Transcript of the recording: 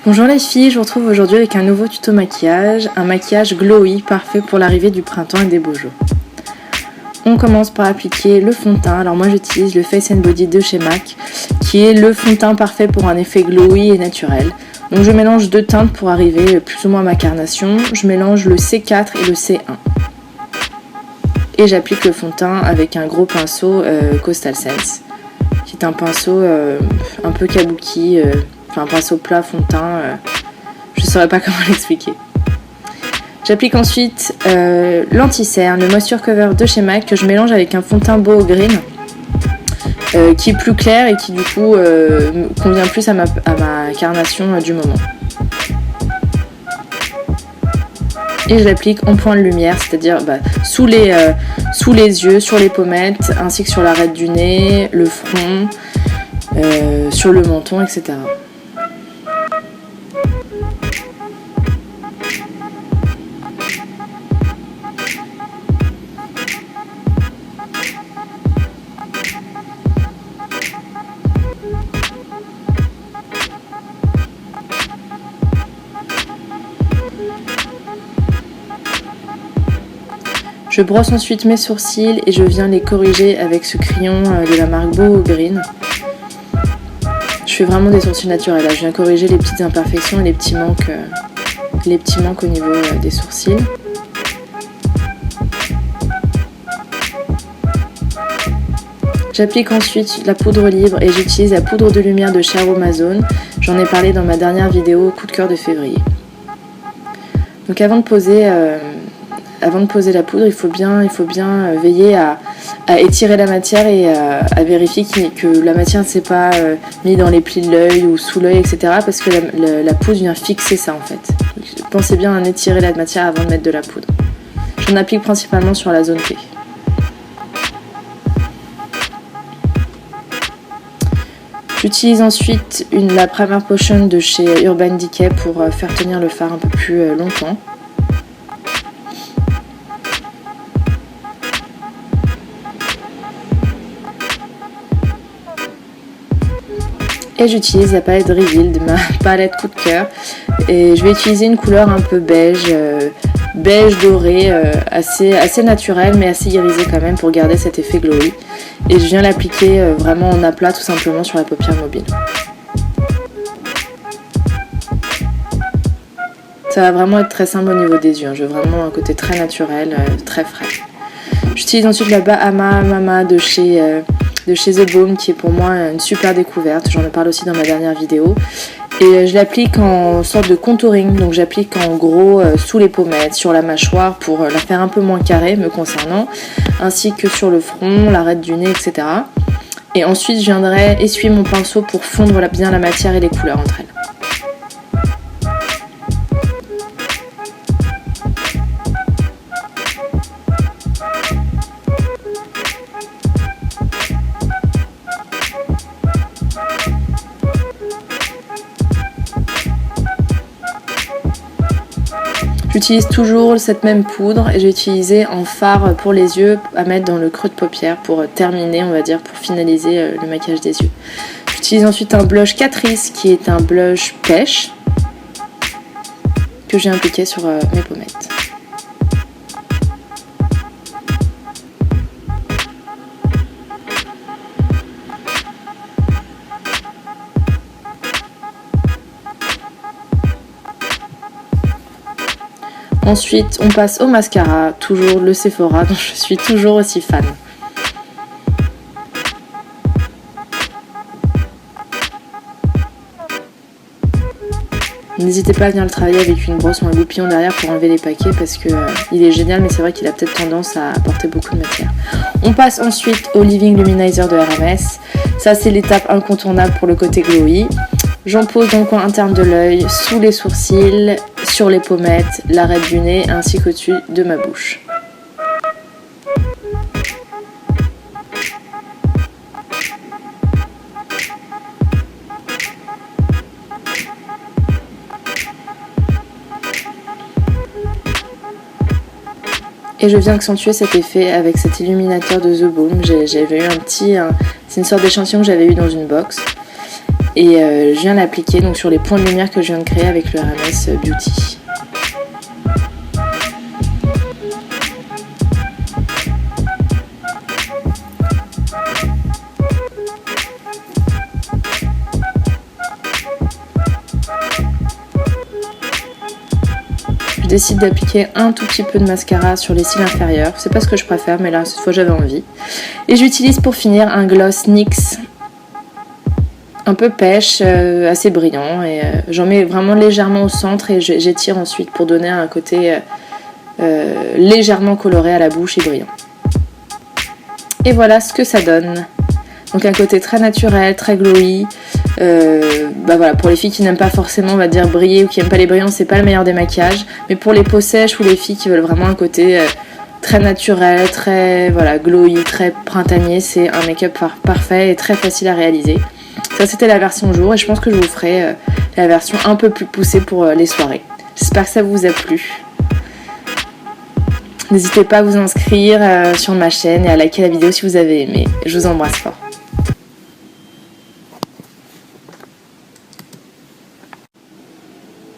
Bonjour les filles, je vous retrouve aujourd'hui avec un nouveau tuto maquillage, un maquillage glowy parfait pour l'arrivée du printemps et des beaux jours. On commence par appliquer le fond de teint. Alors moi j'utilise le Face and Body de chez MAC qui est le fond de teint parfait pour un effet glowy et naturel. Donc je mélange deux teintes pour arriver plus ou moins à ma carnation. Je mélange le C4 et le C1. Et j'applique le fond de teint avec un gros pinceau Coastal Scents, qui est un pinceau un peu kabuki, un pinceau plat fond de teint, je ne saurais pas comment l'expliquer. J'applique ensuite l'anti-cerne, le Moisture Cover de chez MAC que je mélange avec un fond de teint Boho Green qui est plus clair et qui du coup convient plus à ma carnation du moment. Et je l'applique en point de lumière, c'est-à-dire sous les yeux, sur les pommettes, ainsi que sur l'arête du nez, le front, sur le menton, etc. Je brosse ensuite mes sourcils et je viens les corriger avec ce crayon de la marque Boho Green. Je fais vraiment des sourcils naturels, là. Je viens corriger les petites imperfections et les petits manques au niveau des sourcils. J'applique ensuite la poudre libre et j'utilise la poudre de lumière de chez Aromazone. J'en ai parlé dans ma dernière vidéo coup de cœur de février. Donc avant de poser la poudre, il faut bien veiller à étirer la matière et à vérifier que la matière ne s'est pas mise dans les plis de l'œil ou sous l'œil, etc. Parce que la poudre vient fixer ça en fait. Donc, pensez bien à étirer la matière avant de mettre de la poudre. J'en applique principalement sur la zone P. J'utilise ensuite la Primer Potion de chez Urban Decay pour faire tenir le fard un peu plus longtemps. Et j'utilise la palette Reveal de ma palette coup de cœur. Et je vais utiliser une couleur un peu beige doré, assez naturelle mais assez irisée quand même pour garder cet effet glowy. Et je viens l'appliquer vraiment en aplat tout simplement sur la paupière mobile. Ça va vraiment être très simple au niveau des yeux. Je veux vraiment un côté très naturel, très frais. J'utilise ensuite la Bahama Mama de chez The Balm qui est pour moi une super découverte. J'en ai parlé aussi dans ma dernière vidéo. Et je l'applique en sorte de contouring. Donc j'applique en gros sous les pommettes, sur la mâchoire pour la faire un peu moins carrée me concernant. Ainsi que sur le front, l'arête du nez, etc. Et ensuite je viendrai essuyer mon pinceau pour fondre bien la matière et les couleurs entre elles. J'utilise toujours cette même poudre et j'ai utilisé en fard pour les yeux à mettre dans le creux de paupière pour terminer, on va dire, pour finaliser le maquillage des yeux. J'utilise ensuite un blush Catrice qui est un blush pêche que j'ai appliqué sur mes pommettes. Ensuite, on passe au mascara, toujours le Sephora dont je suis toujours aussi fan. N'hésitez pas à venir le travailler avec une brosse ou un goupillon derrière pour enlever les paquets parce que il est génial, mais c'est vrai qu'il a peut-être tendance à apporter beaucoup de matière. On passe ensuite au Living Luminizer de RMS. Ça, c'est l'étape incontournable pour le côté glowy. J'en pose dans le coin interne de l'œil, sous les sourcils, sur les pommettes, l'arête du nez ainsi qu'au-dessus de ma bouche. Et je viens accentuer cet effet avec cet illuminateur de The Balm. J'avais eu c'est une sorte d'échantillon que j'avais eu dans une box. Et je viens l'appliquer donc sur les points de lumière que je viens de créer avec le Hermès Beauty. Je décide d'appliquer un tout petit peu de mascara sur les cils inférieurs. C'est pas ce que je préfère, mais là cette fois j'avais envie. Et j'utilise pour finir un gloss NYX un peu pêche, assez brillant, et j'en mets vraiment légèrement au centre et j'étire ensuite pour donner un côté légèrement coloré à la bouche et brillant. Et voilà ce que ça donne. Donc un côté très naturel, très glowy. Voilà, pour les filles qui n'aiment pas forcément, on va dire, briller ou qui n'aiment pas les brillants, c'est pas le meilleur des maquillages. Mais pour les peaux sèches ou les filles qui veulent vraiment un côté très naturel, très glowy, très printanier, c'est un make-up parfait et très facile à réaliser. Ça c'était la version jour et je pense que je vous ferai la version un peu plus poussée pour les soirées. J'espère que ça vous a plu. N'hésitez pas à vous inscrire sur ma chaîne et à liker la vidéo si vous avez aimé. Je vous embrasse fort.